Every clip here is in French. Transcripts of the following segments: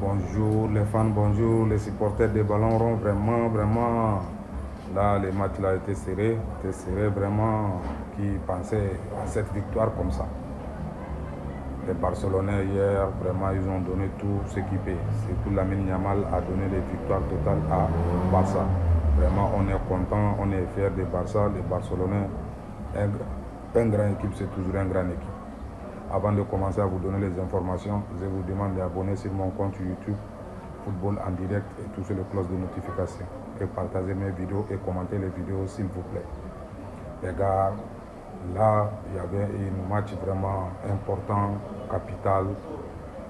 Bonjour les fans, bonjour les supporters des ballons ronds. Vraiment, là, les matchs là étaient serrés vraiment. Qui pensaient à cette victoire comme ça? Les Barcelonais hier, vraiment, ils ont donné tout ce qu'ils paient. Surtout Lamine Yamal a donné les victoires totales à Barça. Vraiment, on est content, on est fiers de Barça. Les Barcelonais, un grand équipe, c'est toujours un grand équipe. Avant de commencer à vous donner les informations, je vous demande d'abonner sur mon compte YouTube Football en direct et toucher le cloche de notification. Et partager mes vidéos et commenter les vidéos s'il vous plaît. Les gars, là, il y avait un match vraiment important, capital,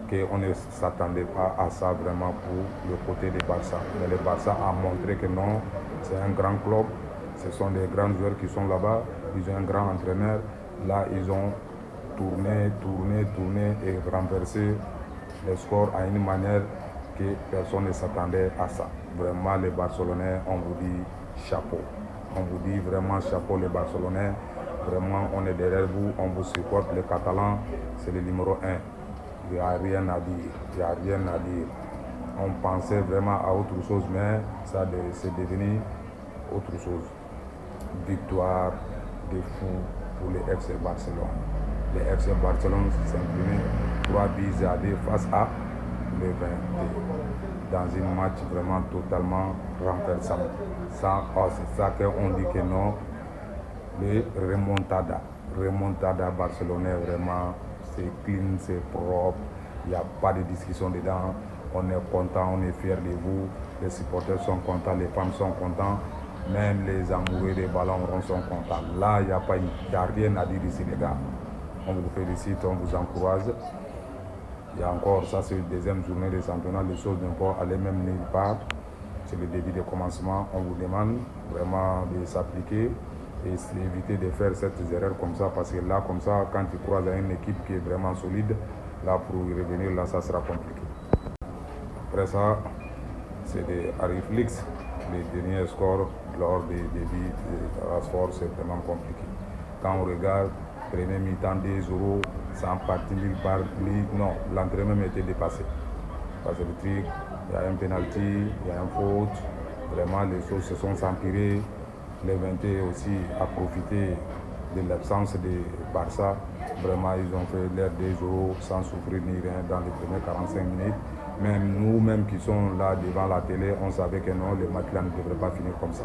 qu'on ne s'attendait pas à ça vraiment pour le côté des Barça. Mais le Barça a montré que non, c'est un grand club, ce sont des grands joueurs qui sont là-bas, ils ont un grand entraîneur. Là, ils ont tourné et renversé les scores à une manière que personne ne s'attendait à ça. Vraiment, les Barcelonais, on vous dit chapeau. On vous dit vraiment chapeau les Barcelonais. Vraiment, on est derrière vous, on vous supporte. Les Catalans, c'est le numéro 1. Il n'y a rien à dire. On pensait vraiment à autre chose, mais ça c'est devenu autre chose. Victoire de fou pour les FC Barcelone. Les FC Barcelone s'est imprimer 3 buts à 2 face à le 20 dans un match vraiment totalement renversant. C'est ça qu'on dit que non. Le remontada barcelonais, vraiment, c'est clean, c'est propre, il n'y a pas de discussion dedans. On est content, on est fiers de vous. Les supporters sont contents, les femmes sont contents, même les amoureux des ballons ronds sont contents. Là, il n'y a rien à dire ici, les gars. On vous félicite, on vous encourage. Il y a encore, ça c'est la deuxième journée de championnat, les choses ne vont aller même nulle part. C'est le début de commencement. On vous demande vraiment de s'appliquer et éviter de faire cette erreur comme ça, parce que là, comme ça, quand tu croises à une équipe qui est vraiment solide, là, pour y revenir, là, ça sera compliqué. Après ça, c'est des réflexes. Les derniers scores lors des débuts de Rashford, c'est vraiment compliqué. Quand on regarde, premier mi-temps 2-0, sans partir nulle part, non, l'entraînement même était dépassé. Parce que le truc, il y a un penalty, il y a un faute, vraiment les choses se sont empirées. Les 20 aussi a profité de l'absence de Barça. Vraiment, ils ont fait l'air 2-0 sans souffrir ni rien dans les premières 45 minutes. Même nous-mêmes qui sommes là devant la télé, on savait que non, le match là ne devrait pas finir comme ça.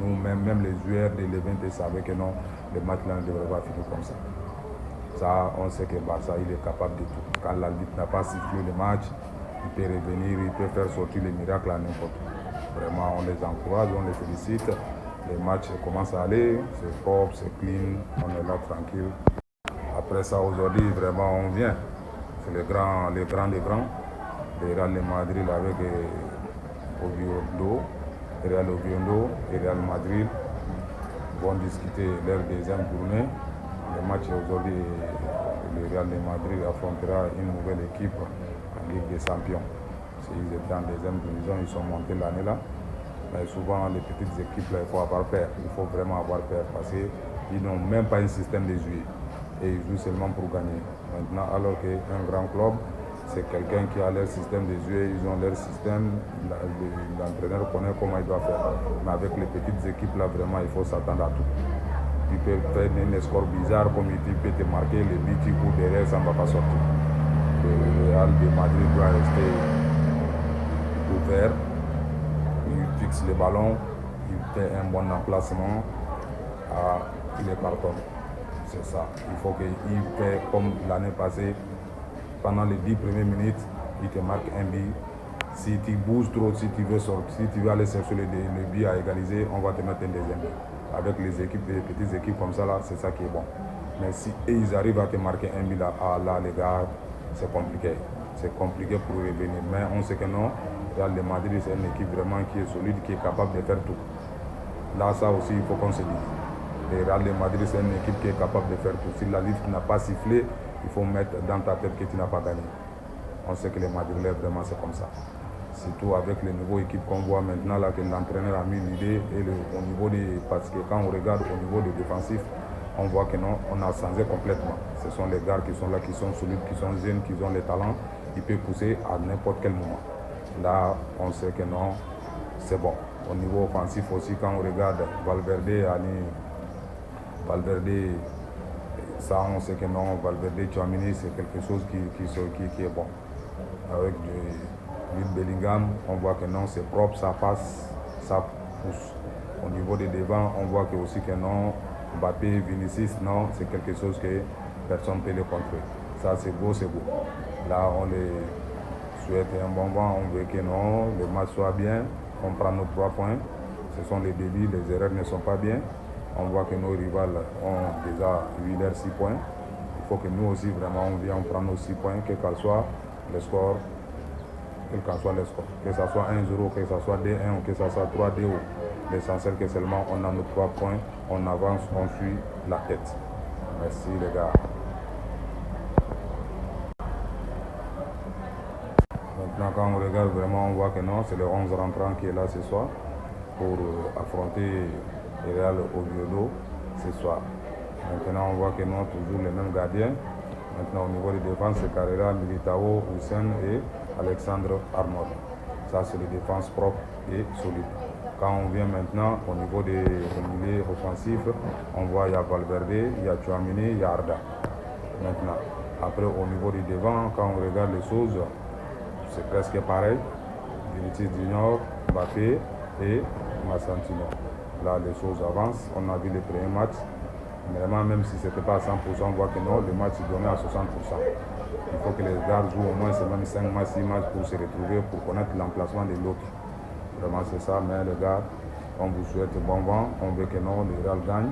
Nous-mêmes, même les joueurs de l'E20 savaient que non, le match là ne devrait pas finir comme ça. Ça, on sait que Barça, il est capable de tout. Quand l'arbitre n'a pas sifflé le match, il peut revenir, il peut faire sortir les miracles à n'importe où. Vraiment, on les encourage, on les félicite. Les matchs commencent à aller, c'est propre, c'est clean, on est là tranquille. Après ça, aujourd'hui, vraiment, on vient. C'est les grands. Le Real de Madrid avec Oviedo, Real Oviedo et Real Madrid vont discuter leur deuxième journée. Le match aujourd'hui, le Real de Madrid affrontera une nouvelle équipe en Ligue des Champions. S'ils étaient en deuxième division, ils sont montés l'année là. Mais souvent, les petites équipes, là, il faut avoir peur. Il faut vraiment avoir peur parce qu'ils n'ont même pas un système de jouer. Et ils jouent seulement pour gagner. Maintenant, alors qu'un grand club, c'est quelqu'un qui a leur système de jouer, ils ont leur système, l'entraîneur connaît comment il doit faire. Mais avec les petites équipes, là, vraiment, il faut s'attendre à tout. Tu peux faire un score bizarre, comme il peut te marquer, les buts qui courent derrière, ça ne va pas sortir. Le Real de Madrid doit rester ouvert. Il fixe le ballon, il fait un bon emplacement, il est carton. C'est ça. Il faut qu'il fait comme l'année passée, pendant les 10 premières minutes, il te marque un but. Si tu bouges trop, si tu veux sortir, si tu veux aller chercher le but à égaliser, on va te mettre un deuxième but. Avec les équipes, les petites équipes comme ça, là, c'est ça qui est bon. Mais si ils arrivent à te marquer un but là, les gars, c'est compliqué. C'est compliqué pour revenir. Mais on sait que non, Real de Madrid, c'est une équipe vraiment qui est solide, qui est capable de faire tout. Là, ça aussi, il faut qu'on se dise. Le Real de Madrid, c'est une équipe qui est capable de faire tout. Si la liste n'a pas sifflé, il faut mettre dans ta tête que tu n'as pas gagné. On sait que les Madrilènes, vraiment, c'est comme ça. Surtout avec les nouveaux équipes qu'on voit maintenant, là, que l'entraîneur a mis l'idée. Et au niveau des. Parce que quand on regarde au niveau des défensifs, on voit que non, on a changé complètement. Ce sont les gars qui sont là, qui sont solides, qui sont jeunes, qui ont les talents. Ils peuvent pousser à n'importe quel moment. Là, on sait que non, c'est bon. Au niveau offensif aussi, quand on regarde Valverde, ça on sait que non, Valverde, Tchouaméni, c'est quelque chose qui est bon. Avec Jude Bellingham, on voit que non, c'est propre, ça passe, ça pousse. Au niveau des devants, on voit que aussi que non, Mbappé, Vinicius, non, c'est quelque chose que personne ne peut le contrer. Ça c'est beau, c'est beau. Là, on les souhaite un bon vent, on veut que non, le match soit bien, on prend nos 3 points. Ce sont les débits, les erreurs ne sont pas bien. On voit que nos rivales ont déjà 8 leurs 6 points. Il faut que nous aussi, vraiment, on vienne prendre nos 6 points, quel qu'en soit le score, que ce soit 1-0, que ce soit 2-1 ou que ce soit 3-2. L'essentiel que seulement on a nos 3 points, on avance, on suit la tête. Merci les gars. Maintenant, quand on regarde vraiment, on voit que non, c'est le 11 rentrant qui est là ce soir pour affronter le Real Oviedo ce soir. Maintenant, on voit que non, toujours les mêmes gardiens. Maintenant, au niveau des défenses, c'est Carrera, Militao, Hussein et Alexandre Arnold. Ça, c'est les défenses propres et solides. Quand on vient maintenant au niveau des milieux offensifs, on voit il y a Valverde, il y a Tchouaméni, il y a Arda. Maintenant, après au niveau du devant, quand on regarde les choses, c'est presque pareil. Vinicius Junior, Mbappé et Massantino. Là, les choses avancent. On a vu les premiers matchs. Vraiment, même si ce n'était pas à 100%, on voit que non, le match est donné à 60%. Il faut que les gars jouent au moins 5 matchs, 6 matchs pour se retrouver, pour connaître l'emplacement de l'autre. Vraiment, c'est ça. Mais les gars, on vous souhaite bon vent. On veut que non, le Real gagne.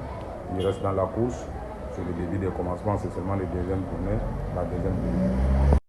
Il reste dans la course. C'est le début des commencements, c'est seulement les deuxièmes tournées, la deuxième tournée.